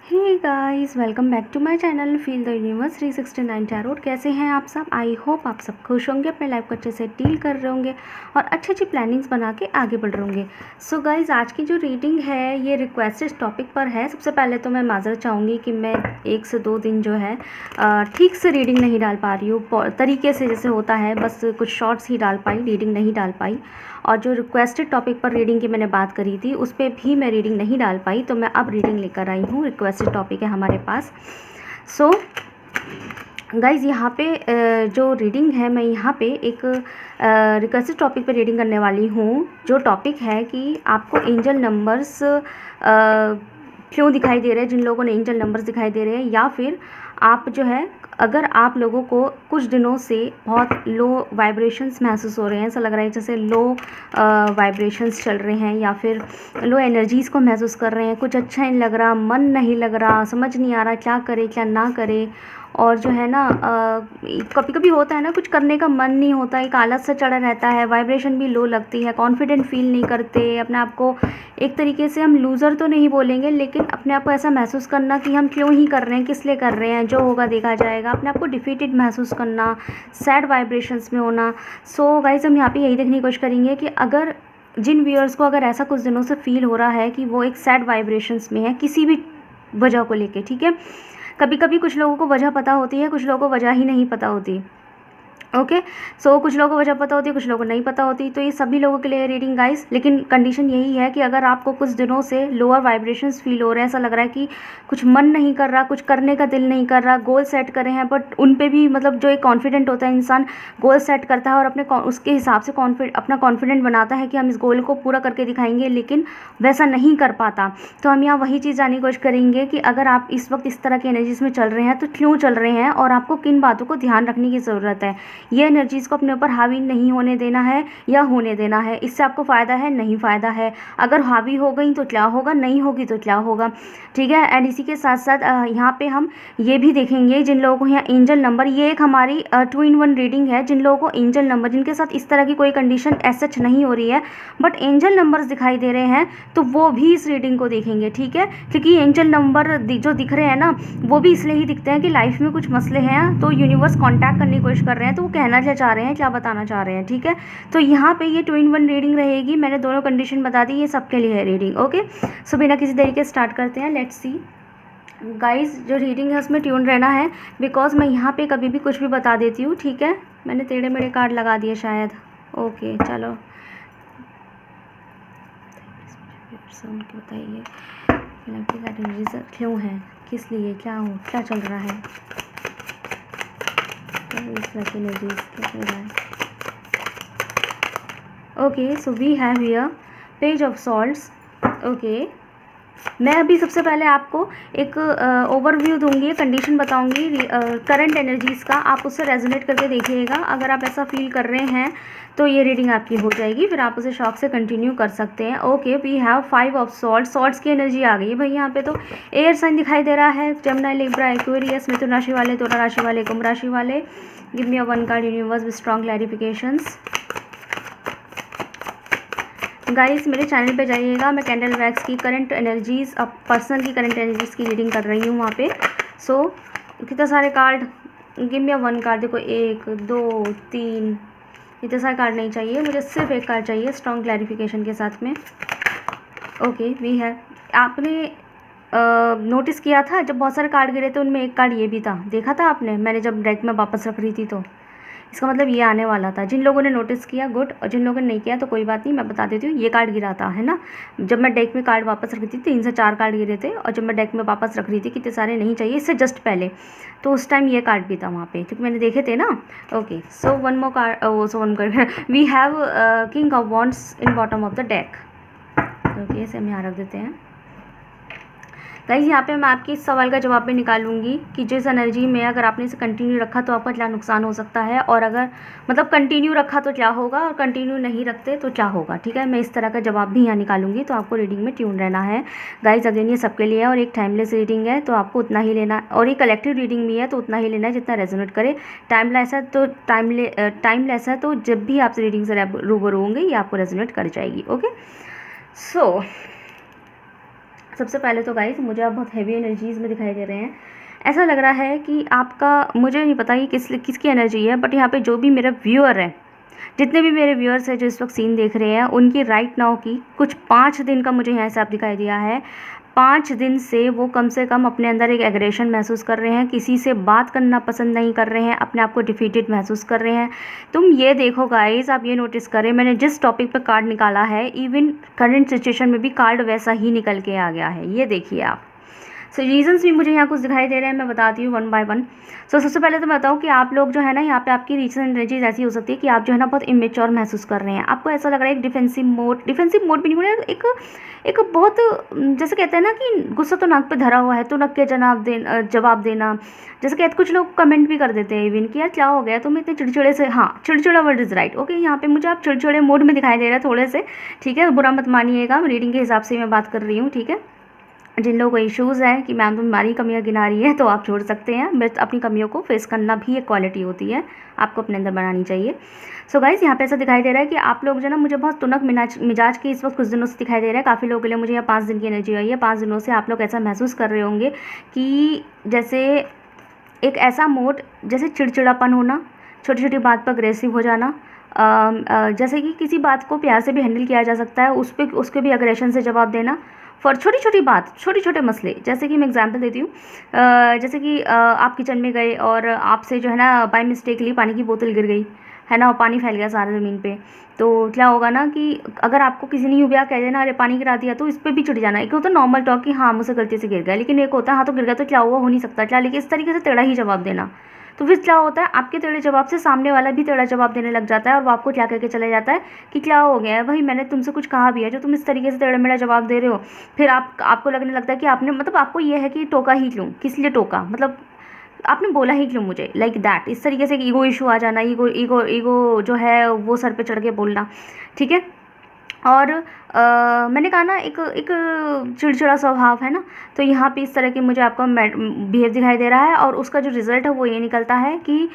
Hey guys, welcome back to my channel feel the universe 369 tarot. कैसे हैं आप सब? आई होप आप सब खुश होंगे, अपने लाइफ को अच्छे से डील कर रहे होंगे और अच्छी अच्छी प्लानिंग्स बना के आगे बढ़ रहे होंगे। सो गाइस, आज की जो रीडिंग है ये रिक्वेस्टेड टॉपिक पर है। सबसे पहले तो मैं माजरत चाहूँगी कि मैं 1 से 2 दिन जो है ठीक से रीडिंग नहीं डाल पा रही हूँ, तरीके से जैसे होता है, बस कुछ शॉर्ट्स ही डाल पाई, रीडिंग नहीं डाल पाई। और जो रिक्वेस्टेड टॉपिक पर रीडिंग की मैंने बात करी थी उस पर भी मैं रीडिंग नहीं डाल पाई, तो मैं अब रीडिंग लेकर आई हूँ। रिक्वेस्टेड टॉपिक है हमारे पास। सो गाइज़, यहाँ पे जो रीडिंग है, मैं यहाँ पे एक रिक्वेस्टेड टॉपिक पे रीडिंग करने वाली हूँ। जो टॉपिक है कि आपको एंजल नंबर्स क्यों दिखाई दे रहे हैं, जिन लोगों ने एंजल नंबर्स दिखाई दे रहे हैं, या फिर आप जो है अगर आप लोगों को कुछ दिनों से बहुत लो वाइब्रेशंस महसूस हो रहे हैं, ऐसा लग रहा है जैसे लो वाइब्रेशंस चल रहे हैं, या फिर लो एनर्जीज़ को महसूस कर रहे हैं, कुछ अच्छा नहीं लग रहा, मन नहीं लग रहा, समझ नहीं आ रहा क्या करे क्या ना करे। और जो है ना कभी कभी होता है ना, कुछ करने का मन नहीं होता, एक आलस से चढ़ा रहता है, वाइब्रेशन भी लो लगती है, कॉन्फिडेंट फील नहीं करते अपने आप को। एक तरीके से हम लूज़र तो नहीं बोलेंगे, लेकिन अपने आप को ऐसा महसूस करना कि हम क्यों ही कर रहे हैं, किस लिए कर रहे हैं, जो होगा देखा जाएगा, अपने आप को डिफीटेड महसूस करना, सैड वाइब्रेशंस में होना। सो गाइज, हम यहाँ पे यही देखने की कोशिश करेंगे कि अगर जिन व्यूअर्स को अगर ऐसा कुछ दिनों से फील हो रहा है कि वो एक सैड वाइब्रेशंस में है किसी भी वजह को लेके, ठीक है। कभी कभी कुछ लोगों को वजह पता होती है, कुछ लोगों को वजह ही नहीं पता होती। ओके, सो कुछ लोगों को वजह पता होती है, कुछ लोगों को नहीं पता होती, तो ये सभी लोगों के लिए रीडिंग गाइस। लेकिन कंडीशन यही है कि अगर आपको कुछ दिनों से लोअर वाइब्रेशंस फील हो रहे हैं, ऐसा लग रहा है कि कुछ मन नहीं कर रहा, कुछ करने का दिल नहीं कर रहा, गोल सेट करे हैं बट उन पे भी मतलब जो एक कॉन्फिडेंट होता है इंसान, गोल सेट करता है और अपने उसके हिसाब से अपना कॉन्फिडेंट बनाता है कि हम इस गोल को पूरा करके दिखाएंगे, लेकिन वैसा नहीं कर पाता। तो हम यहाँ वही चीज़ जानने की कोशिश करेंगे कि अगर आप इस वक्त इस तरह की एनर्जीज में चल रहे हैं तो क्यों चल रहे हैं और आपको किन बातों को ध्यान रखने की ज़रूरत है। ये एनर्जीज़ को अपने ऊपर हावी नहीं होने देना है या होने देना है, इससे आपको फ़ायदा है नहीं फ़ायदा है। अगर हावी हो गई तो क्या होगा, नहीं होगी तो क्या होगा, ठीक है। एंड इसी के साथ साथ यहाँ पे हम ये भी देखेंगे जिन लोगों को यहाँ एंजल नंबर, ये एक हमारी 2 in 1 रीडिंग है। जिन लोगों को एंजल नंबर, जिनके साथ इस तरह की कोई कंडीशन सच नहीं हो रही है बट एंजल नंबर्स दिखाई दे रहे हैं, तो वो भी इस रीडिंग को देखेंगे, ठीक है। क्योंकि एंजल नंबर जो दिख रहे हैं ना, वो भी इसलिए ही दिखते हैं कि लाइफ में कुछ मसले हैं, तो यूनिवर्स कॉन्टैक्ट करने की कोशिश कर रहे हैं, तो वो कहना क्या चाह रहे हैं, क्या बताना चाह रहे हैं, ठीक है। तो यहाँ पे ये 2 in 1 रीडिंग रहेगी। मैंने दोनों कंडीशन बता दी, ये सबके लिए है रीडिंग। ओके, सो बिना किसी तरीके स्टार्ट करते हैं। लेट्स सी गाइस, जो रीडिंग है उसमें ट्यून रहना है, बिकॉज मैं यहाँ पे कभी भी कुछ भी बता देती हूँ, ठीक है। मैंने टेढ़े मेढ़े कार्ड लगा दिए शायद। ओके चलो, बताइए क्यों है, किस लिए, क्या चल रहा है, okay. So we have here page of swords. Okay, मैं अभी सबसे पहले आपको एक ओवरव्यू दूंगी, कंडीशन बताऊंगी करंट एनर्जीज़ का, आप उससे रेजोनेट करके देखिएगा। अगर आप ऐसा फील कर रहे हैं तो ये रीडिंग आपकी हो जाएगी, फिर आप उसे शॉक से कंटिन्यू कर सकते हैं। Okay, we have 5 of swords. Swords की एनर्जी आ गई है भाई। यहाँ पे तो एयर साइन दिखाई दे रहा है, जेमिनी, लिब्रा, एक्वेरियस, मिथुन राशि वाले, तुला राशि वाले, कुंभ राशि वाले। Give me a 1 card universe with strong clarifications. Guys, मेरे चैनल पे जाइएगा, मैं कैंडल वैक्स की करंट एनर्जीज़, अब पर्सनल की करंट एनर्जीज़ की रीडिंग कर रही हूँ वहाँ पे। सो कितने सारे कार्ड, गिव मी 1 कार्ड। देखो 1 2 3, इतने सारे कार्ड नहीं चाहिए मुझे, सिर्फ एक कार्ड चाहिए स्ट्रॉन्ग क्लैरिफिकेशन के साथ में। ओके, वी है, आपने नोटिस किया था जब बहुत सारे कार्ड गिरे थे उनमें एक कार्ड ये भी था, देखा था आपने, मैंने जब डेक में वापस रख रही थी, तो इसका मतलब ये आने वाला था। जिन लोगों ने नोटिस किया गुड, और जिन लोगों ने नहीं किया तो कोई बात नहीं, मैं बता देती हूँ। ये कार्ड गिरा था, है ना, जब मैं डेक में कार्ड वापस रख रही थी 3 से 4 कार्ड गिरे थे, और जब मैं डेक में वापस रख रही थी, कितने सारे नहीं चाहिए इससे जस्ट पहले, तो उस टाइम ये कार्ड भी था वहाँ पे, क्योंकि मैंने देखे थे ना। Okay, so one more card, so one card we have king of wands in bottom of the deck. Okay, इसे हम यहाँ रख देते हैं। गाइस, यहाँ पे मैं आपके इस सवाल का जवाब भी निकालूंगी कि जिस एनर्जी में अगर आपने इसे कंटिन्यू रखा तो आपका क्या नुकसान हो सकता है, और अगर मतलब कंटिन्यू रखा तो क्या होगा, और कंटिन्यू नहीं रखते तो क्या होगा, ठीक है। मैं इस तरह का जवाब भी यहाँ निकालूंगी, तो आपको रीडिंग में ट्यून रहना है गाइस। अगेन ये सबके लिए है और एक टाइमलेस रीडिंग है, तो आपको उतना ही लेना, और ये कलेक्टिव रीडिंग भी है तो उतना ही लेना है जितना रेजोनेट करे। टाइमलेस है तो टाइमलेस है तो जब भी आप रीडिंग से रूबरू होंगे ये आपको रेजोनेट कर जाएगी। ओके, सो सबसे पहले तो गाइस मुझे आप बहुत हैवी एनर्जीज़ में दिखाई दे रहे हैं। ऐसा लग रहा है कि आपका, मुझे नहीं पता ये किसकी एनर्जी है, बट यहाँ पे जो भी मेरा व्यूअर है, जितने भी मेरे व्यूअर्स हैं जो इस वक्त सीन देख रहे हैं, उनकी राइट नाउ की कुछ 5 दिन का मुझे यहाँ हिसाब दिखाई दिया है। 5 दिन से वो कम से कम अपने अंदर एक एग्रेशन महसूस कर रहे हैं, किसी से बात करना पसंद नहीं कर रहे हैं, अपने आप को डिफीटेड महसूस कर रहे हैं। तुम ये देखो गाइस, आप ये नोटिस करें, मैंने जिस टॉपिक पर कार्ड निकाला है, इवन करंट सिचुएशन में भी कार्ड वैसा ही निकल के आ गया है। ये देखिए आप। सो रीजंस भी मुझे यहाँ कुछ दिखाई दे रहे हैं, मैं बताती हूँ वन बाय वन। सो सबसे पहले तो मैं बताऊँ कि आप लोग जो है ना, यहाँ पे आपकी रीजन एनर्जीज ऐसी हो सकती है कि आप जो है ना बहुत इमेच्योर महसूस कर रहे हैं। आपको ऐसा लग रहा है एक डिफेंसिव मोड भी नहीं होना, एक बहुत, जैसे कहते हैं ना कि गुस्सा तो नाक पे धरा हुआ है तो नक के जवाब देना। जैसे कहते कुछ लोग कमेंट भी कर देते हैं इवन कि यार क्या हो गया तुम इतने चिड़चिड़े से। हाँ, चिड़चिड़ा वर्ड इज़ राइट। ओके, यहाँ पे मुझे आप चिड़चिड़े मोड में दिखाई दे रहा है थोड़े से, ठीक है, बुरा मत मानिएगा, रीडिंग के हिसाब से मैं बात कर रही हूँ, ठीक है। जिन लोगों को इश्यूज़ है कि मैम तुम हमारी कमियां गिना रही है, तो आप छोड़ सकते हैं, बट अपनी कमियों को फेस करना भी एक क्वालिटी होती है, आपको अपने अंदर बनानी चाहिए। सो गाइज़, यहाँ पे ऐसा दिखाई दे रहा है कि आप लोग जो ना, मुझे बहुत तुनक मिजाज के इस वक्त कुछ दिनों से दिखाई दे रहा है। काफ़ी लोगों के लिए मुझे यहाँ 5 दिन की एनर्जी आई है। 5 दिनों से आप लोग ऐसा महसूस कर रहे होंगे कि जैसे एक ऐसा मोड, जैसे चिड़चिड़ापन होना, छोटी छोटी बात पर अग्रेसिव हो जाना, जैसे कि किसी बात को प्यार से भी हैंडल किया जा सकता है, उसके भी अग्रेशन से जवाब देना फॉर छोटी छोटी बात, छोटे छोटे मसले। जैसे कि मैं एग्जांपल देती हूँ, जैसे कि आप किचन में गए और आपसे जो है ना बाय मिस्टेकली पानी की बोतल गिर गई, है ना, और पानी फैल गया सारे ज़मीन पे। तो क्या होगा ना कि अगर आपको किसी ने यूँ भी कह देना अरे पानी गिरा दिया, तो इस पर भी चिढ़ जाना। एक होता है नॉर्मल टॉक कि हाँ मुझसे गलती से गिर गया, लेकिन एक होता है हाँ तो गिर गया तो क्या हुआ, हो नहीं सकता क्या, लेकिन इस तरीके से टेढ़ा ही जवाब देना। तो फिर क्या होता है, आपके टेढ़े जवाब से सामने वाला भी टेढ़ा जवाब देने लग जाता है, और वो आपको क्या कह के चले जाता है कि क्या हो गया है भाई, मैंने तुमसे कुछ कहा भी है जो तुम इस तरीके से टेढ़ा मेढ़ा जवाब दे रहे हो। फिर आपको लगने लगता है कि आपने, मतलब आपको ये है कि टोका ही क्यों, किस लिए टोका, मतलब आपने बोला ही क्यों मुझे, लाइक दैट। इस तरीके से ईगो इशू आ जाना, ईगो जो है वो सर पे चढ़ के बोलना, ठीक है। और मैंने कहा ना एक चिड़चिड़ा स्वभाव है ना, तो यहाँ पे इस तरह की मुझे आपका बिहेव दिखाई दे रहा है। और उसका जो रिज़ल्ट है वो ये निकलता है कि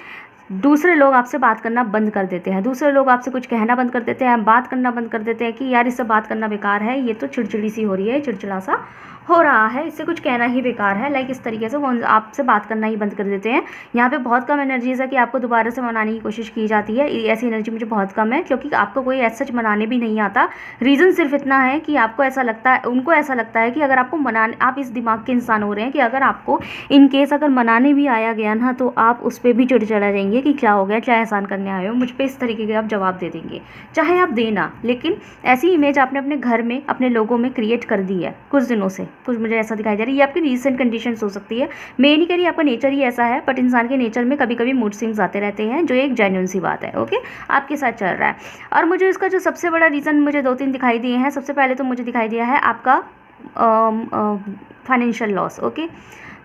दूसरे लोग आपसे बात करना बंद कर देते हैं, दूसरे लोग आपसे कुछ कहना बंद कर देते हैं, बात करना बंद कर देते हैं कि यार इससे बात करना बेकार है, ये तो चिड़चिड़ी सी हो रही है, चिड़चिड़ा सा हो रहा है, इससे कुछ कहना ही बेकार है, लाइक इस तरीके से वो आपसे बात करना ही बंद कर देते हैं। यहाँ पे बहुत कम एनर्जीज है कि आपको दोबारा से मनाने की कोशिश की जाती है, ऐसी एनर्जी मुझे बहुत कम है, क्योंकि आपको कोई ऐसा सच मनाने भी नहीं आता। रीज़न सिर्फ इतना है कि आपको ऐसा लगता है, उनको ऐसा लगता है कि अगर आपको मनाने, आप इस दिमाग के इंसान हो रहे हैं कि अगर आपको इन केस अगर मनाने भी आया गया ना, तो आप उस पर भी चिड़चिड़ा जाएंगे कि क्या हो गया, क्या एहसान करने आए हो मुझ पर, इस तरीके के आप जवाब दे देंगे, चाहे आप देना। लेकिन ऐसी इमेज आपने अपने घर में, अपने लोगों में क्रिएट कर दी है कुछ दिनों से, कुछ मुझे ऐसा दिखाई दे रहा है। ये आपकी रीसेंट कंडीशंस हो सकती है, मैं नहीं कह रही आपका नेचर ही ऐसा है, बट इंसान के नेचर में कभी कभी मूड स्विंग्स आते रहते हैं, जो एक जेन्युइन सी बात है, ओके, आपके साथ चल रहा है। और मुझे इसका जो सबसे बड़ा रीज़न मुझे 2-3 दिखाई दिए हैं। सबसे पहले तो मुझे दिखाई दिया है आपका फाइनेंशियल लॉस, ओके।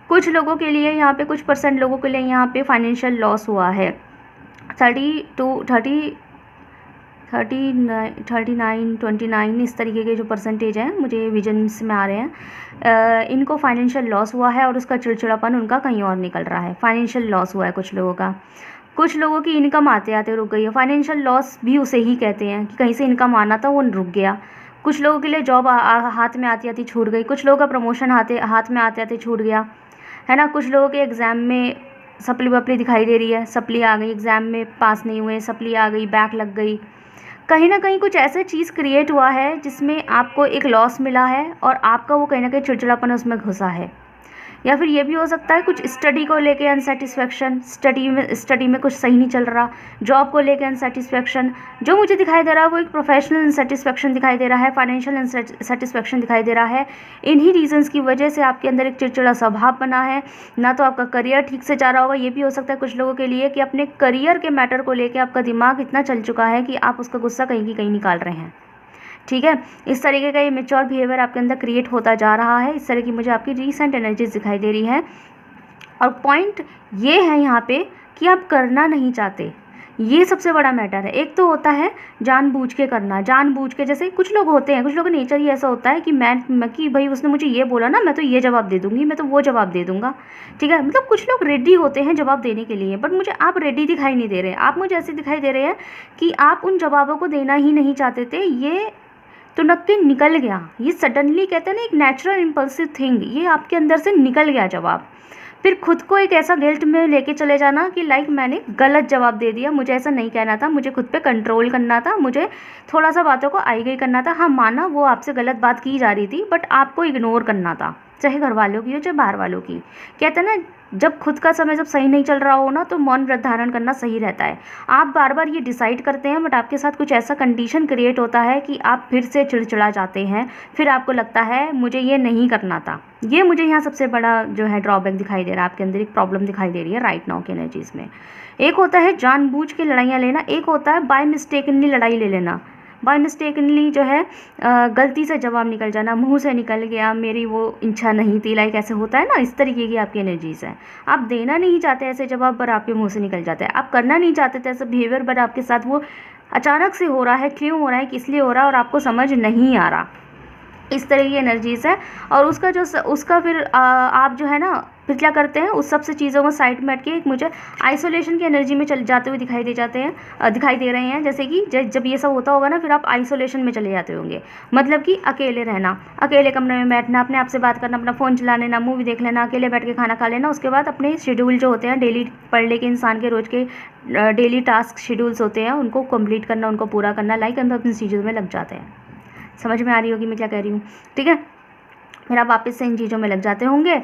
कुछ लोगों के लिए यहाँ पे, कुछ % लोगों के लिए यहाँ पे फाइनेंशियल लॉस हुआ है। 39, 29 इस तरीके के जो परसेंटेज हैं मुझे विजन्स में आ रहे हैं, इनको फाइनेंशियल लॉस हुआ है और उसका चिड़चिड़ापन उनका कहीं और निकल रहा है। फाइनेंशियल लॉस हुआ है कुछ लोगों का, कुछ लोगों की इनकम आते आते रुक गई है। फाइनेंशियल लॉस भी उसे ही कहते हैं कि कहीं से इनकम आना था वो रुक गया। कुछ लोगों के लिए जॉब हाथ में आती आती छूट गई, कुछ लोगों का प्रमोशन हाथ में आते आते छूट गया, है ना। कुछ लोगों के एग्ज़ाम में सप्ली वप्ली दिखाई दे रही है, सप्ली आ गई, एग्ज़ाम में पास नहीं हुए, सप्ली आ गई, बैक लग गई। कहीं ना कहीं कुछ ऐसे चीज़ क्रिएट हुआ है जिसमें आपको एक लॉस मिला है और आपका वो कहीं ना कहीं चिड़चिड़ापन उसमें घुसा है। या फिर ये भी हो सकता है कुछ स्टडी को लेके अनसेटिस्फैक्शन, स्टडी में कुछ सही नहीं चल रहा, जॉब को लेके अनसेटिस्फैक्शन। जो मुझे दिखाई दे रहा है वो एक प्रोफेशनल अनसेटिस्फैक्शन दिखाई दे रहा है, फाइनेंशियल अनसेटिस्फैक्शन दिखाई दे रहा है। इन्हीं रीजंस की वजह से आपके अंदर एक चिड़चिड़ा स्वभाव बना है, ना तो आपका करियर ठीक से जा रहा होगा। ये भी हो सकता है कुछ लोगों के लिए कि अपने करियर के मैटर को लेकर आपका दिमाग इतना चल चुका है कि आप उसका गुस्सा कहीं की कहीं निकाल रहे हैं, ठीक है। इस तरीके का ये मेच्योर बिहेवियर आपके अंदर क्रिएट होता जा रहा है। इस तरह की मुझे आपकी रीसेंट एनर्जीज दिखाई दे रही है। और पॉइंट ये है यहाँ पे कि आप करना नहीं चाहते, ये सबसे बड़ा मैटर है। एक तो होता है जानबूझ के करना, जानबूझ के, जैसे कुछ लोग होते हैं, कुछ लोगों का नेचर ही ऐसा होता है कि भाई उसने मुझे ये बोला ना, मैं तो ये जवाब दे दूंगी, मैं तो वो जवाब दे दूंगा, ठीक है। मतलब कुछ लोग रेडी होते हैं जवाब देने के लिए, बट मुझे आप रेडी दिखाई नहीं दे रहे। आप मुझे ऐसे दिखाई दे रहे हैं कि आप उन जवाबों को देना ही नहीं चाहते थे। ये तो नक्की निकल गया। ये सडनली कहते हैं ना, एक नेचुरल इम्पल्सिव थिंग, ये आपके अंदर से निकल गया जवाब। फिर खुद को एक ऐसा गिल्ट में लेके चले जाना कि लाइक मैंने गलत जवाब दे दिया, मुझे ऐसा नहीं कहना था, मुझे खुद पे कंट्रोल करना था, मुझे थोड़ा सा बातों को आई गई करना था। हाँ, माना वो आपसे गलत बात की जा रही थी, बट आपको इग्नोर करना था, चाहे घर वालों की हो चाहे बाहर वालों की। कहते हैं ना, जब खुद का समय जब सही नहीं चल रहा हो ना, तो मौन व्रत धारण करना सही रहता है। आप बार बार ये डिसाइड करते हैं, बट आपके साथ कुछ ऐसा कंडीशन क्रिएट होता है कि आप फिर से चिड़चिड़ा जाते हैं, फिर आपको लगता है मुझे ये नहीं करना था। ये मुझे यहाँ सबसे बड़ा जो है ड्रॉबैक दिखाई दे रहा है, आपके अंदर एक प्रॉब्लम दिखाई दे रही है राइट नाउ की एनर्जीज़ में। एक होता है जानबूझ के लड़ाइयाँ लेना, एक होता है बाय मिस्टेकनली लड़ाई ले लेना। बाय मिस्टेकनली जो है गलती से जवाब निकल जाना, मुंह से निकल गया, मेरी वो इच्छा नहीं थी, लाइक ऐसे होता है ना, इस तरीके की आपकी एनर्जीज़ है। आप देना नहीं चाहते ऐसे जवाब, पर आपके मुंह से निकल जाता है। आप करना नहीं चाहते थे ऐसा बिहेवियर, पर आपके साथ वो अचानक से हो रहा है। क्यों हो रहा है, किस लिए हो रहा है, और आपको समझ नहीं आ रहा। इस तरह की एनर्जीज़ है। और उसका फिर आप जो है ना, फिर क्या करते हैं, उस सब से चीज़ों को साइड में हट के एक मुझे आइसोलेशन की एनर्जी में चल जाते हुए दिखाई दे रहे हैं। जैसे कि जब ये सब होता होगा ना, फिर आप आइसोलेशन में चले जाते होंगे। मतलब कि अकेले रहना, अकेले कमरे में बैठना, अपने आप से बात करना, अपना फ़ोन चला लेना, मूवी देख लेना, अकेले बैठ के खाना खा लेना। उसके बाद अपने शेड्यूल जो होते हैं डेली पढ़ ले के इंसान के रोज़ के डेली टास्क शेड्यूल्स होते हैं, उनको कंप्लीट करना, उनको पूरा करना, लाइक हम अपनी चीज़ों में लग जाते हैं। समझ में आ रही होगी मैं क्या कह रही हूँ, ठीक है। फिर आप वापस से इन चीज़ों में लग जाते होंगे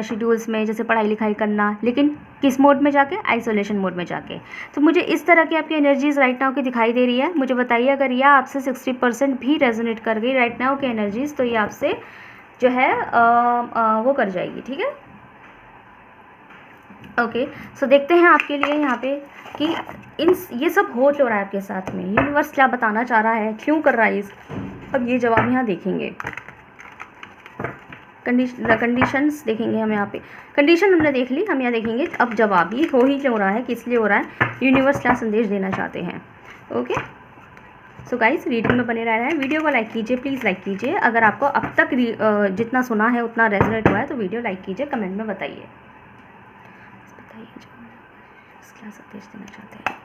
शेड्यूल्स में, जैसे पढ़ाई लिखाई करना, लेकिन किस मोड में जाके, आइसोलेशन मोड में जाके। तो मुझे इस तरह की आपकी एनर्जीज़ राइट नाउ की दिखाई दे रही है। मुझे बताइए अगर यह आपसे 60% भी रेजोनेट कर गई राइट नाउ की एनर्जीज़, तो ये आपसे जो है वो कर जाएगी, ठीक है। ओके, सो देखते हैं आपके लिए यहाँ पे कि ये सब हो क्यों रहा है आपके साथ में, यूनिवर्स क्या बताना चाह रहा है, क्यों कर रहा है इस। अब ये जवाब यहाँ देखेंगे, कंडीशंस देखेंगे हम यहाँ पे। कंडीशन हमने देख ली, हम यहाँ देखेंगे अब जवाब ये हो ही क्यों रहा है, किस लिए हो रहा है, यूनिवर्स क्या संदेश देना चाहते हैं। ओके, सो गाइस रीडिंग में बने रह रहे हैं। वीडियो को लाइक कीजिए, प्लीज़ लाइक कीजिए। अगर आपको अब तक जितना सुना है उतना रेजोनेट हुआ है तो वीडियो लाइक कीजिए, कमेंट में बताइए क्या संदेश देना चाहते हैं।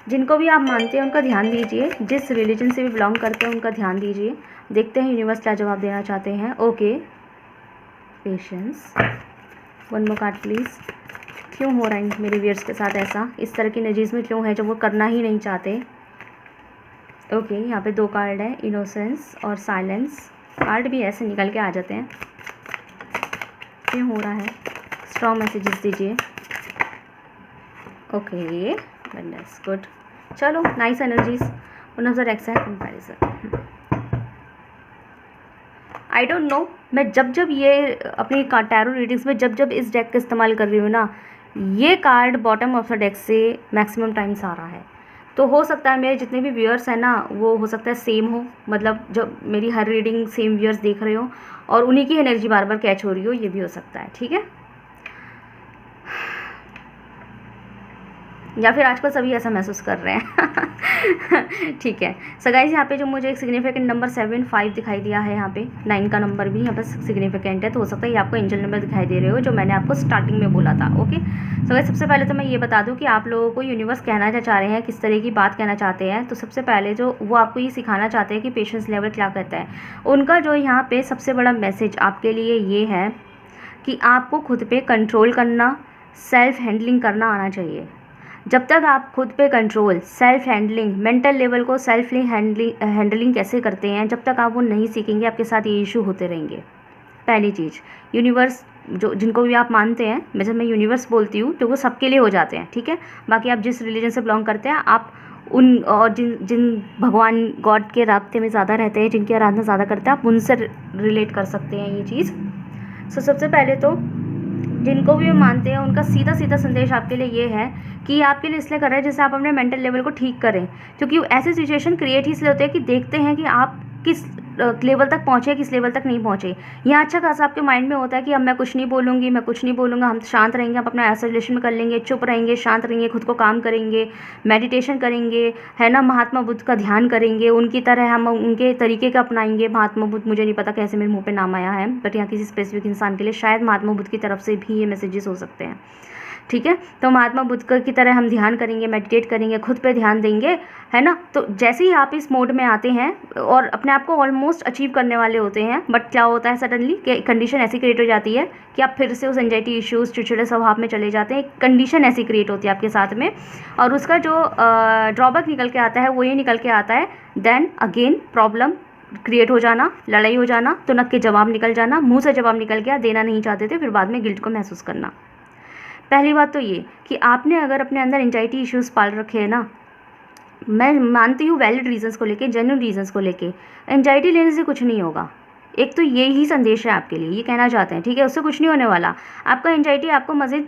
जिनको भी आप मानते हैं उनका ध्यान दीजिए, जिस रिलीजन से भी बिलोंग करते हैं उनका ध्यान दीजिए। देखते हैं यूनिवर्स क्या जवाब देना चाहते हैं। Okay, patience, one more card please. क्यों हो रहा है मेरे व्यूअर्स के साथ ऐसा, इस तरह की एनर्जीज़ में क्यों है जो वो करना ही नहीं चाहते। ओके, यहाँ पे 2 कार्ड है, इनोसेंस और साइलेंस। कार्ड भी ऐसे निकल के आ जाते हैं। क्यों हो रहा है, स्ट्रॉन्ग मैसेजेस दीजिए। ओके, वेरी गुड, चलो नाइस एनर्जीज। नजर accent comparison, I don't know, मैं जब ये अपनी टैरो रीडिंग्स में जब इस डेक का इस्तेमाल कर रही हूँ ना, ये card bottom of the deck से मैक्सिमम टाइम्स आ रहा है। तो हो सकता है मेरे जितने भी व्यूअर्स हैं ना, वो हो सकता है सेम हो, मतलब जब मेरी हर रीडिंग सेम व्यूअर्स देख रहे हो और उन्हीं की एनर्जी बार बार कैच हो रही हो, ये भी हो सकता है, ठीक है। या फिर आजकल सभी ऐसा महसूस कर रहे हैं ठीक है। सो गाइस यहाँ पे जो मुझे एक सिग्निफिकेंट नंबर 7-5 दिखाई दिया है, यहाँ पे 9 का नंबर भी यहाँ पे सिग्निफिकेंट है, तो हो सकता है ये आपको एंजल नंबर दिखाई दे रहे हो जो मैंने आपको स्टार्टिंग में बोला था। ओके, सो गाइस सबसे पहले तो मैं ये बता दूँ कि आप लोगों को यूनिवर्स कहना क्या चाह रहे हैं, किस तरह की बात कहना चाहते हैं। तो सबसे पहले जो वो आपको ये सिखाना चाहते हैं कि पेशेंस लेवल क्या कहता है। उनका जो यहाँ पर सबसे बड़ा मैसेज आपके लिए ये है कि आपको खुद पर कंट्रोल करना, सेल्फ हैंडलिंग करना आना चाहिए। जब तक आप खुद पे control, self handling, mental level को सेल्फ हैंडलिंग कैसे करते हैं, जब तक आप वो नहीं सीखेंगे आपके साथ ये इशू होते रहेंगे। पहली चीज़, यूनिवर्स जो जिनको भी आप मानते हैं, जब मैं यूनिवर्स बोलती हूँ तो वो सबके लिए हो जाते हैं, ठीक है। बाकी आप जिस रिलीजन से बिलोंग करते हैं, आप उन और जिन भगवान गॉड के रास्ते में ज़्यादा रहते हैं, जिनकी आराधना ज़्यादा करते हैं, आप उनसे रिलेट कर सकते हैं ये चीज़। सो सबसे पहले तो जिनको भी मानते हैं उनका सीधा सीधा संदेश आपके लिए ये है कि आपके लिए इसलिए कर रहे हैं जैसे आप अपने मेंटल लेवल को ठीक करें, क्योंकि ऐसी सिचुएशन क्रिएट ही इसलिए होते हैं कि देखते हैं कि आप किस लेवल तक पहुँचे, किस लेवल तक नहीं पहुँचे। यहाँ अच्छा खासा आपके माइंड में होता है कि अब मैं कुछ नहीं बोलूँगी, मैं कुछ नहीं बोलूँगा, हम शांत रहेंगे, आप अपना आइसोलेशन में कर लेंगे, चुप रहेंगे, शांत रहेंगे, खुद को काम करेंगे, मेडिटेशन करेंगे, है ना, महात्मा बुद्ध का ध्यान करेंगे, उनकी तरह हम उनके तरीके का अपनाएंगे। महात्मा बुद्ध, मुझे नहीं पता कैसे मेरे मुँह पर नाम आया है, बट यहाँ किसी स्पेसिफिक इंसान के लिए शायद महात्मा बुद्ध की तरफ से भी ये मैसेजेस हो सकते हैं। ठीक है। तो महात्मा बुद्ध की तरह हम ध्यान करेंगे, मेडिटेट करेंगे, खुद पे ध्यान देंगे, है ना। तो जैसे ही आप इस मोड में आते हैं और अपने आप को ऑलमोस्ट अचीव करने वाले होते हैं, बट क्या होता है सडनली कि कंडीशन ऐसी क्रिएट हो जाती है कि आप फिर से उस एंजाइटी इश्यूज़, चिड़चिड़े स्वभाव में चले जाते हैं। एक कंडीशन ऐसी क्रिएट होती है आपके साथ में, और उसका जो ड्रॉबैक निकल के आता है वो ये निकल के आता है, देन अगेन प्रॉब्लम क्रिएट हो जाना, लड़ाई हो जाना, तो नक के जवाब निकल जाना, मुंह से जवाब निकल गया, देना नहीं चाहते थे, फिर बाद में गिल्ट को महसूस करना। पहली बात तो ये कि आपने अगर अपने अंदर एंजाइटी इश्यूज़ पाल रखे हैं ना, मैं मानती हूँ वैलिड रीजंस को लेके, जेन्युइन रीजंस को लेके, एंजाइटी लेने से कुछ नहीं होगा। एक तो ये ही संदेश है आपके लिए, ये कहना चाहते हैं, ठीक है। उससे कुछ नहीं होने वाला। आपका एंजाइटी आपको मज़ीद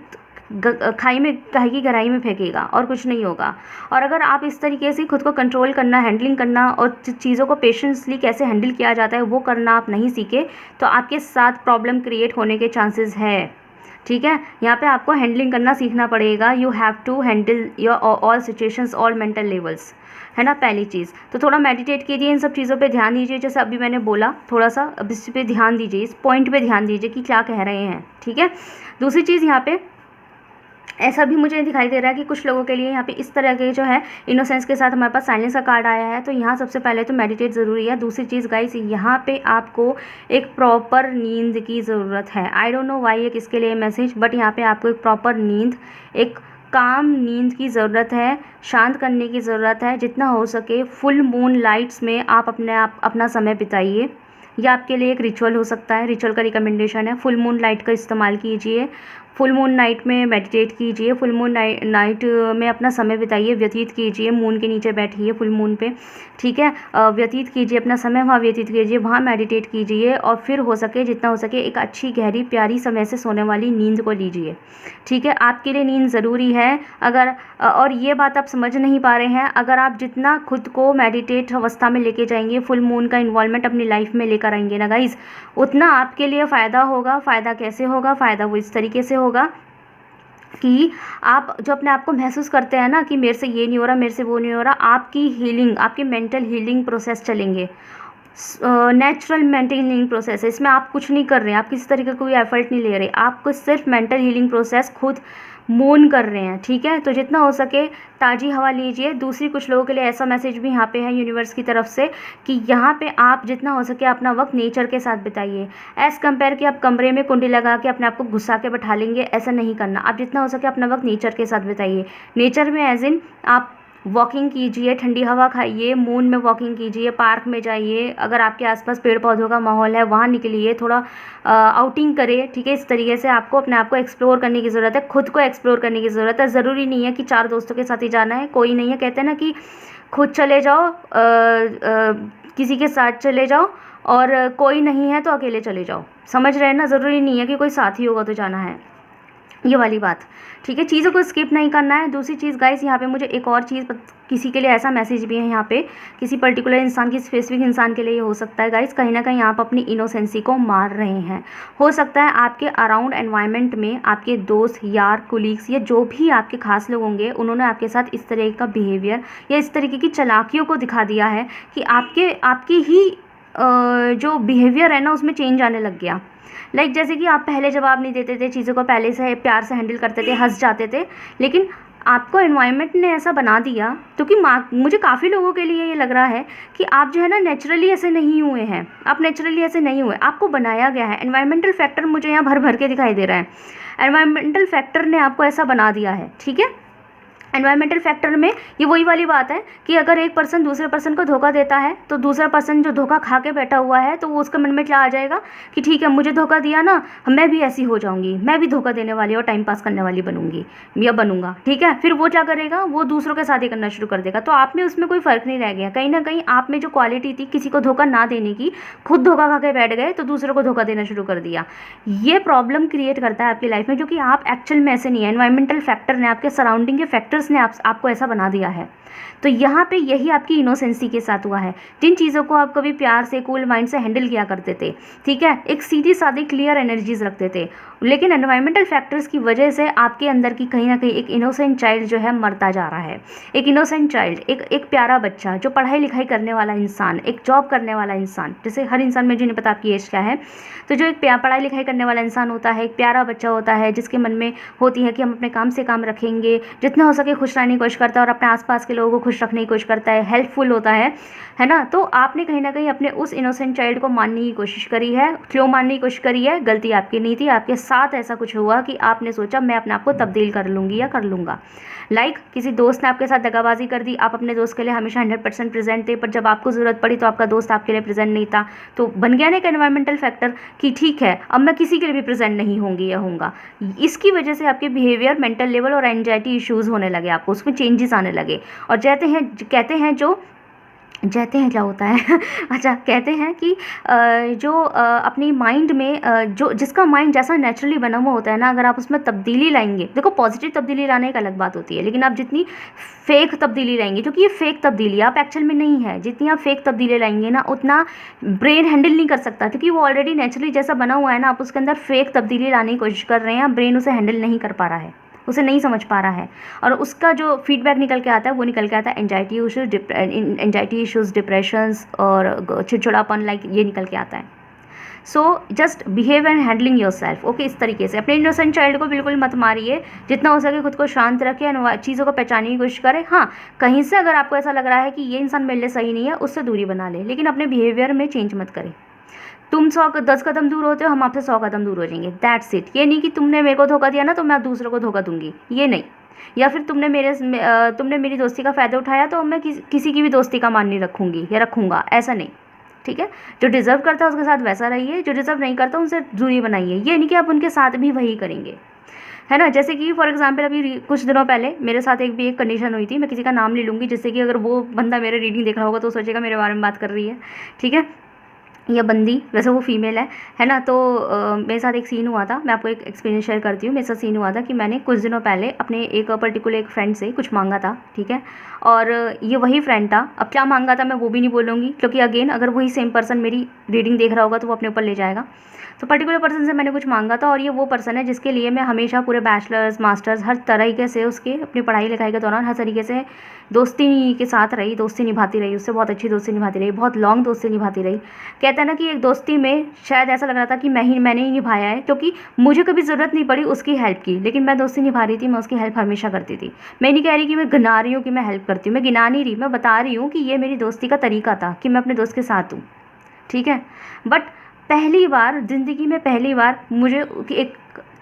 खाई में, काहे की गहराई में फेंकेगा और कुछ नहीं होगा। और अगर आप इस तरीके से खुद को कंट्रोल करना, हैंडलिंग करना और चीज़ों को पेशेंसली कैसे हैंडल किया जाता है वो करना आप नहीं सीखे, तो आपके साथ प्रॉब्लम क्रिएट होने के चांसेस है, ठीक है। यहाँ पे आपको हैंडलिंग करना सीखना पड़ेगा। You have to handle your all situations, all mental levels, है ना, पहली चीज़। तो थोड़ा मेडिटेट कीजिए, इन सब चीज़ों पे ध्यान दीजिए, जैसे अभी मैंने बोला, थोड़ा सा अब इस पे ध्यान दीजिए, इस पॉइंट पे ध्यान दीजिए कि क्या कह रहे हैं, ठीक है। दूसरी चीज़, यहाँ पे ऐसा भी मुझे दिखाई दे रहा है कि कुछ लोगों के लिए यहाँ पे इस तरह के जो है इनोसेंस के साथ हमारे पास साइलेंस का कार्ड आया है। तो यहाँ सबसे पहले तो मेडिटेट ज़रूरी है। दूसरी चीज़ गाइस, यहाँ पे आपको एक प्रॉपर नींद की ज़रूरत है। आई डोंट नो वाई ये किसके लिए मैसेज, बट यहाँ पे आपको एक प्रॉपर नींद, एक काम नींद की ज़रूरत है, शांत करने की ज़रूरत है। जितना हो सके फुल मून लाइट्स में आप अपना समय बिताइए। यह आपके लिए एक रिचुअल हो सकता है, रिचुअल का रिकमेंडेशन है। फुल मून लाइट का इस्तेमाल कीजिए, फुल मून नाइट में मेडिटेट कीजिए, फुल मून नाइट में अपना समय बिताइए, व्यतीत कीजिए, मून के नीचे बैठिए फुल मून पे, ठीक है। व्यतीत कीजिए अपना समय, वहाँ व्यतीत कीजिए, वहाँ मेडिटेट कीजिए, और फिर हो सके, जितना हो सके, एक अच्छी गहरी प्यारी समय से सोने वाली नींद को लीजिए, ठीक है। आपके लिए नींद ज़रूरी है। अगर और ये बात आप समझ नहीं पा रहे हैं, अगर आप जितना खुद को मेडिटेट अवस्था में लेके जाएंगे, फुल मून का इन्वॉल्वमेंट अपनी लाइफ में लेकर आएंगे ना गाइज़, उतना आपके लिए फ़ायदा होगा। फ़ायदा कैसे होगा? फ़ायदा वो इस तरीके से होगा कि आप जो अपने आप को महसूस करते हैं ना कि मेरे से ये नहीं हो रहा, मेरे से वो नहीं हो रहा, आपकी हीलिंग, आपके मेंटल हीलिंग प्रोसेस चलेंगे। नेचुरल मेंटल हीलिंग प्रोसेस है, इसमें आप कुछ नहीं कर रहे हैं, आप किसी तरीके का कोई एफर्ट नहीं ले रहे, आपको सिर्फ मेंटल हीलिंग प्रोसेस खुद मून कर रहे हैं, ठीक है। तो जितना हो सके ताज़ी हवा लीजिए। दूसरी, कुछ लोगों के लिए ऐसा मैसेज भी यहाँ पे है यूनिवर्स की तरफ से कि यहाँ पे आप जितना हो सके अपना वक्त नेचर के साथ बिताइए। एज़ कम्पेयर कि आप कमरे में कुंडी लगा के अपने आप को घुसा के बैठा लेंगे, ऐसा नहीं करना। आप जितना हो सके अपना वक्त नेचर के साथ बिताइए। नेचर में एज इन आप वॉकिंग कीजिए, ठंडी हवा खाइए, मून में वॉकिंग कीजिए, पार्क में जाइए, अगर आपके आसपास पेड़ पौधों का माहौल है वहाँ निकलिए, थोड़ा आउटिंग करें, ठीक है। इस तरीके से आपको अपने आप को एक्सप्लोर करने की ज़रूरत है, खुद को एक्सप्लोर करने की ज़रूरत है। ज़रूरी नहीं है कि 4 दोस्तों के साथ ही जाना है, कोई नहीं है। कहते हैं ना कि खुद चले जाओ, किसी के साथ चले जाओ, और कोई नहीं है तो अकेले चले जाओ, समझ रहे हैं ना। ज़रूरी नहीं है कि कोई साथी होगा तो जाना है, ये वाली बात, ठीक है। चीज़ों को स्किप नहीं करना है। दूसरी चीज़ गाइस, यहाँ पे मुझे एक और चीज़, किसी के लिए ऐसा मैसेज भी है यहाँ पे, किसी पर्टिकुलर इंसान की, स्पेसिफिक इंसान के लिए ये हो सकता है गाइस, कहीं ना कहीं आप अपनी इनोसेंसी को मार रहे हैं। हो सकता है आपके अराउंड एनवायरनमेंट में आपके दोस्त, यार, कुलीग्स या जो भी आपके खास लोग होंगे, उन्होंने आपके साथ इस तरह का बिहेवियर या इस तरीके की चालाकियों को दिखा दिया है कि आपकी ही जो बिहेवियर है ना उसमें चेंज आने लग गया। लाइक जैसे कि आप पहले जवाब नहीं देते थे, चीज़ों को पहले से प्यार से हैंडल करते थे, हंस जाते थे, लेकिन आपको एनवायरनमेंट ने ऐसा बना दिया, क्योंकि मुझे काफ़ी लोगों के लिए ये लग रहा है कि आप जो है ना नेचुरली ऐसे नहीं हुए हैं, आप नेचुरली ऐसे नहीं हुए, आपको बनाया गया है। एनवायरनमेंटल फैक्टर मुझे यहाँ भर भर के दिखाई दे रहा है, एनवायरनमेंटल फैक्टर ने आपको ऐसा बना दिया है, ठीक है। एनवायरमेंटल फैक्टर में ये वही वाली बात है कि अगर एक पर्सन दूसरे पर्सन को धोखा देता है, तो दूसरा पर्सन जो धोखा खा के बैठा हुआ है, तो वो उसके मन में क्या आ जाएगा कि ठीक है, मुझे धोखा दिया ना, मैं भी ऐसी हो जाऊंगी, मैं भी धोखा देने वाली और टाइम पास करने वाली बनूंगी या बनूंगा, ठीक है। फिर वो क्या करेगा, वो दूसरों के साथ ही करना शुरू कर देगा। तो आप में उसमें कोई फ़र्क नहीं रह गया। कहीं ना कहीं आप में जो क्वालिटी थी किसी को धोखा ना देने की, खुद धोखा खा के बैठ गए तो दूसरों को धोखा देना शुरू कर दिया। ये प्रॉब्लम क्रिएट करता है आपकी लाइफ में, जो कि आप एक्चुअल में ऐसे नहीं है। एनवायरमेंटल फैक्टर ने, आपके सराउंडिंग के फैक्टर्स ने आपको ऐसा बना दिया है। तो यहाँ पे यही आपकी इनोसेंसी के साथ हुआ है। जिन चीज़ों को आप कभी प्यार से, कूल माइंड से हैंडल किया करते थे, ठीक है, एक सीधी सादी क्लियर एनर्जीज रखते थे, लेकिन एनवायरमेंटल फैक्टर्स की वजह से आपके अंदर की कहीं ना कहीं एक इनोसेंट चाइल्ड जो है मरता जा रहा है। एक इनोसेंट चाइल्ड, एक प्यारा बच्चा जो पढ़ाई लिखाई करने वाला इंसान, एक जॉब करने वाला इंसान, जैसे हर इंसान में, जिन्हें पता आपकी एज क्या है, तो जो एक पढ़ाई लिखाई करने वाला इंसान होता है, एक प्यारा बच्चा होता है जिसके मन में होती है कि हम अपने काम से काम रखेंगे, जितना हो सके खुश रहने की कोशिश करता है और अपने आसपास के लोगों को खुश रखने की कोशिश करता है, हेल्पफुल होता है ना। तो आपने कहीं ना कहीं अपने उस इनोसेंट चाइल्ड को मानने की कोशिश करी है, क्यों मानने की कोशिश करी है, गलती आपकी नहीं थी, आपके साथ ऐसा कुछ हुआ कि आपने सोचा मैं अपने आप को तब्दील कर लूँगी या कर लूँगा। लाइक किसी दोस्त ने आपके साथ दगाबाजी कर दी, आप अपने दोस्त के लिए हमेशा 100% प्रेजेंट थे, पर जब आपको ज़रूरत पड़ी तो आपका दोस्त आपके लिए प्रेजेंट नहीं था, तो बन गया ना एक एनवायरमेंटल फैक्टर कि ठीक है अब मैं किसी के लिए भी प्रेजेंट नहीं होंगी या होऊंगा। इसकी वजह से आपके बिहेवियर, मेंटल लेवल और एंजाइटी इश्यूज़ होने लगे, आपको उसमें चेंजेस आने लगे। और कहते हैं क्या होता है अच्छा, कहते हैं कि जो अपनी माइंड में जो जिसका माइंड जैसा नेचुरली बना हुआ होता है ना, अगर आप उसमें तब्दीली लाएंगे, देखो पॉजिटिव तब्दीली लाने एक अलग बात होती है, लेकिन आप जितनी फेक तब्दीली लाएंगे, क्योंकि ये फेक तब्दीली आप एक्चुअल में नहीं है, जितनी आप फेक तब्दीली लाएंगे ना उतना ब्रेन हैंडल नहीं कर सकता, क्योंकि वो ऑलरेडी नेचुरली जैसा बना हुआ है ना, आप उसके अंदर फेक तब्दीली लाने की कोशिश कर रहे हैं, ब्रेन उसे हैंडल नहीं कर पा रहा है, उसे नहीं समझ पा रहा है, और उसका जो फीडबैक निकल के आता है वो निकल के आता है एंजाइटी इश्यूज़, डिप्रेशंस और चिड़चिड़ापन, लाइक ये निकल के आता है। So just behave and handling your self, okay. इस तरीके से अपने इनोसेंट चाइल्ड को बिल्कुल मत मारिए, जितना हो सके खुद को शांत रखें, चीज़ों को पहचानने की कोशिश करें। हाँ, कहीं से अगर आपको ऐसा लग रहा है कि ये इंसान मेरे लिए सही नहीं है, उससे दूरी बना लें, लेकिन अपने बिहेवियर में चेंज मत करें। तुम 10 कदम दूर होते हो, हम आपसे 100 कदम दूर हो जाएंगे, दैट्स इट। ये नहीं कि तुमने मेरे को धोखा दिया ना तो मैं दूसरों को धोखा दूंगी, ये नहीं। या फिर तुमने मेरी दोस्ती का फ़ायदा उठाया तो मैं किसी की भी दोस्ती का मान नहीं रखूँगी या रखूँगा, ऐसा नहीं, ठीक है। जो डिज़र्व करता है उसके साथ वैसा रहिए, जो डिज़र्व नहीं करता उनसे दूरी बनाइए। ये नहीं कि आप उनके साथ भी वही करेंगे, है ना। जैसे कि फॉर एग्जांपल अभी कुछ दिनों पहले मेरे साथ एक कंडीशन हुई थी, मैं किसी का नाम नहीं लूँगी, जिससे कि अगर वो बंदा मेरे रीडिंग देख रहा होगा तो सोचेगा मेरे बारे में बात कर रही है, ठीक है, या बंदी, वैसे वो फीमेल है ना। तो मेरे साथ एक सीन हुआ था, मैं आपको एक एक्सपीरियंस शेयर करती हूँ। मेरे साथ सीन हुआ था कि मैंने कुछ दिनों पहले अपने एक पर्टिकुलर एक फ्रेंड से कुछ मांगा था, ठीक है, और ये वही फ्रेंड था। अब क्या मांगा था मैं वो भी नहीं बोलूँगी, क्योंकि अगेन अगर वही सेम पर्सन मेरी रीडिंग देख रहा होगा तो वो अपने ऊपर ले जाएगा। तो पर्टिकुलर पर्सन से मैंने कुछ मांगा था, और ये वो पर्सन है जिसके लिए मैं हमेशा पूरे बैचलर्स, मास्टर्स, हर तरीके से उसके अपनी पढ़ाई लिखाई के दौरान हर तरीके से दोस्ती के साथ रही, दोस्ती निभाती रही, उससे बहुत अच्छी दोस्ती निभाती रही, बहुत लॉन्ग दोस्ती निभाती रही। कहता है ना कि एक दोस्ती में शायद ऐसा लग रहा था कि मैंने ही निभाया है, क्योंकि मुझे कभी ज़रूरत नहीं पड़ी उसकी हेल्प की, लेकिन मैं दोस्ती निभा रही थी, मैं उसकी हेल्प हमेशा करती थी। मैं नहीं कह रही कि मैं गिना रही हूँ कि मैं हेल्प करती हूँ, मैं गिना नहीं रही, मैं बता रही हूँ कि ये मेरी दोस्ती का तरीका था कि मैं अपने दोस्त के साथ हूँ, ठीक है। बट पहली बार ज़िंदगी में, पहली बार मुझे एक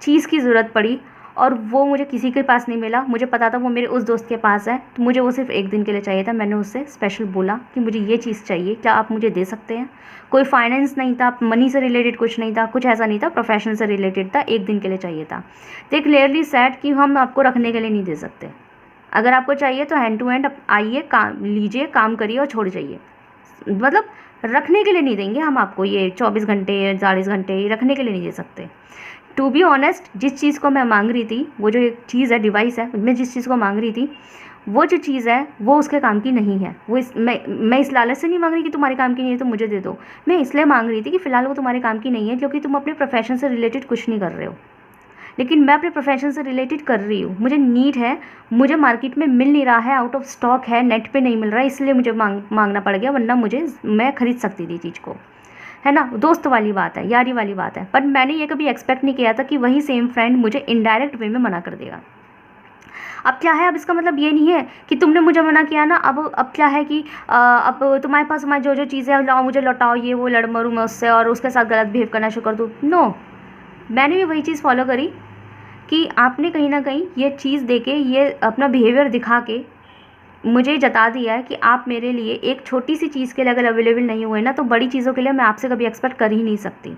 चीज़ की ज़रूरत पड़ी और वो मुझे किसी के पास नहीं मिला। मुझे पता था वो मेरे उस दोस्त के पास है, तो मुझे वो सिर्फ एक दिन के लिए चाहिए था। मैंने उससे स्पेशल बोला कि मुझे ये चीज़ चाहिए, क्या आप मुझे दे सकते हैं। कोई फाइनेंस नहीं था, मनी से रिलेटेड कुछ नहीं था, कुछ ऐसा नहीं था, प्रोफेशनल से रिलेटेड था, एक दिन के लिए चाहिए था। तो क्लियरली सेड कि हम आपको रखने के लिए नहीं दे सकते, अगर आपको चाहिए तो हैंड टू हैंड आइए, काम लीजिए, काम करिए और छोड़ जाइए। मतलब रखने के लिए नहीं देंगे हम आपको, ये 24 घंटे 40 घंटे रखने के लिए नहीं दे सकते। टू बी ऑनेस्ट, जिस चीज़ को मैं मांग रही थी, वो जो एक चीज़ है, डिवाइस है, मैं जिस चीज़ को मांग रही थी वो जो चीज़ है वो उसके काम की नहीं है। वो मैं इस लालच से नहीं मांग रही कि तुम्हारे काम की नहीं है तो मुझे दे दो। मैं इसलिए मांग रही थी कि फ़िलहाल वो तुम्हारे काम की नहीं है, क्योंकि तुम अपने प्रोफेशन से रिलेटेड कुछ नहीं कर रहे हो, लेकिन मैं अपने प्रोफेशन से रिलेटेड कर रही हूँ। मुझे नीड है, मुझे मार्केट में मिल नहीं रहा है, आउट ऑफ स्टॉक है, नेट पे नहीं मिल रहा है, इसलिए मुझे मांगना पड़ गया, वरना मैं खरीद सकती थी चीज़ को, है ना। दोस्त वाली बात है, यारी वाली बात है। पर मैंने ये कभी एक्सपेक्ट नहीं किया था कि वही सेम फ्रेंड मुझे इनडायरेक्ट वे में मना कर देगा। अब क्या है, अब इसका मतलब ये नहीं है कि तुमने मुझे मना किया ना, अब क्या है कि अब तुम्हारे पास जो चीज़ें लाओ, मुझे लौटाओ, ये वो, लड़ मरूँ मैं उससे और उसके साथ गलत बिहेव करना शुरू कर दूँ। नो, मैंने भी वही चीज़ फॉलो करी कि आपने कहीं ना कहीं ये चीज़ दे के, ये अपना बिहेवियर दिखा के मुझे जता दिया है कि आप मेरे लिए एक छोटी सी चीज़ के लिए अगर अवेलेबल नहीं हुए ना, तो बड़ी चीज़ों के लिए मैं आपसे कभी एक्सपेक्ट कर ही नहीं सकती।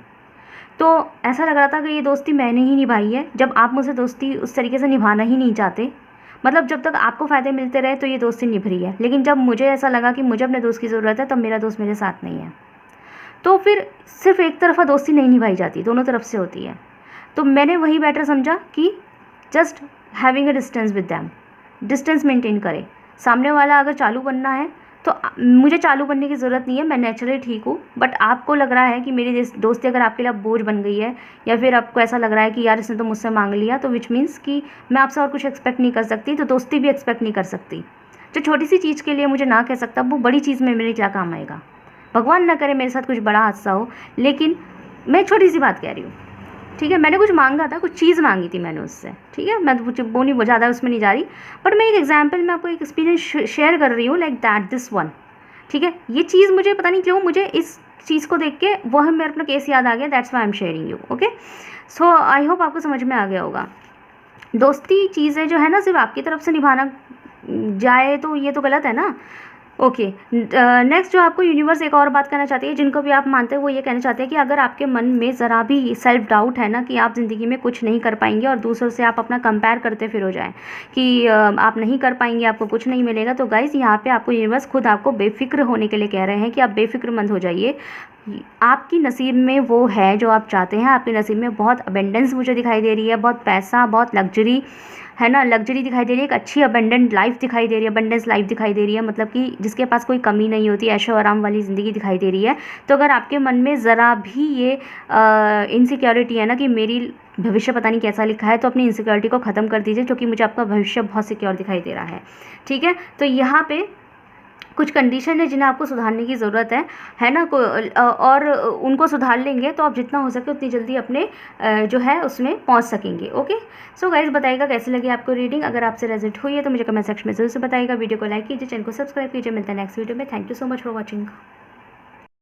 तो ऐसा लग रहा था कि ये दोस्ती मैंने ही निभाई है, जब आप मुझसे दोस्ती उस तरीके से निभाना ही नहीं चाहते। मतलब जब तक आपको फ़ायदे मिलते रहे तो ये दोस्ती निभ रही है, लेकिन जब मुझे ऐसा लगा कि मुझे अपने दोस्त की ज़रूरत है, तब मेरा दोस्त मेरे साथ नहीं है। तो फिर सिर्फ एक तरफा दोस्ती नहीं निभाई जाती, दोनों तरफ से होती है। तो मैंने वही बेटर समझा कि just having a distance with them, distance maintain करें। सामने वाला अगर चालू बनना है तो मुझे चालू करने की ज़रूरत नहीं है, मैं नेचुरली ठीक हूँ। बट आपको लग रहा है कि मेरी दोस्ती अगर आपके लिए बोझ बन गई है, या फिर आपको ऐसा लग रहा है कि यार इसने तो मुझसे मांग लिया, तो विच मीन्स कि मैं आपसे और कुछ एक्सपेक्ट नहीं कर सकती, तो दोस्ती भी एक्सपेक्ट नहीं कर सकती। जो छोटी सी चीज़ के लिए मुझे ना कह सकता, वो बड़ी चीज़ में मेरे क्या काम आएगा। भगवान ना करे मेरे साथ कुछ बड़ा हादसा हो, लेकिन मैं छोटी सी बात कह रही हूँ, ठीक है। मैंने कुछ मांगा था, कुछ चीज़ मांगी थी मैंने उससे, ठीक है। मैं तो वो नहीं ज़्यादा उसमें नहीं जा रही, बट मैं एक एग्जांपल में आपको एक एक्सपीरियंस शेयर कर रही हूँ, लाइक दैट दिस वन, ठीक है। ये चीज़ मुझे पता नहीं क्यों, मुझे इस चीज़ को देख के वह मेरा अपना केस याद आ गया, that's why I am sharing you, okay. So I hope आपको समझ में आ गया होगा। दोस्ती चीज़ें जो है ना, सिर्फ आपकी तरफ से निभाना जाए तो ये तो गलत है ना। ओके, नेक्स्ट जो आपको यूनिवर्स एक और बात कहना चाहती है, जिनको भी आप मानते हैं, वो ये कहना चाहते हैं कि अगर आपके मन में ज़रा भी सेल्फ डाउट है ना कि आप ज़िंदगी में कुछ नहीं कर पाएंगे, और दूसरों से आप अपना कंपेयर करते फिर हो जाएं कि आप नहीं कर पाएंगे, आपको कुछ नहीं मिलेगा, तो गाइस यहाँ पे आपको यूनिवर्स खुद आपको बेफिक्र होने के लिए कह रहे हैं कि आप बेफिक्रमंद हो जाइए। आपकी नसीब में वो है जो आप चाहते हैं। आपके नसीब में बहुत अबेंडेंस मुझे दिखाई दे रही है, बहुत पैसा, बहुत लग्जरी, है ना, लग्जरी दिखाई दे रही है, एक अच्छी अबेंडेंट लाइफ दिखाई दे रही है, अबेंडेंस लाइफ दिखाई दे रही है, मतलब कि जिसके पास कोई कमी नहीं होती, ऐशो आराम वाली ज़िंदगी दिखाई दे रही है। तो अगर आपके मन में ज़रा भी ये इनसिक्योरिटी है ना कि मेरी भविष्य पता नहीं कैसा लिखा है, तो अपनी इनसिक्योरिटी को ख़त्म कर दीजिए, क्योंकि मुझे आपका भविष्य बहुत सिक्योर दिखाई दे रहा है, ठीक है। तो यहाँ पे कुछ कंडीशन है जिन्हें आपको सुधारने की ज़रूरत है ना, और उनको सुधार लेंगे तो आप जितना हो सके उतनी जल्दी अपने जो है उसमें पहुंच सकेंगे, ओके। सो गाइस, बताइएगा कैसी लगी आपको रीडिंग। अगर आपसे रेजोनेट हुई है तो मुझे कमेंट सेक्शन में जरूर से बताइएगा। वीडियो को लाइक कीजिए, चैनल को सब्सक्राइब कीजिए। मिलता है नेक्स्ट वीडियो में। Thank you so much for watching.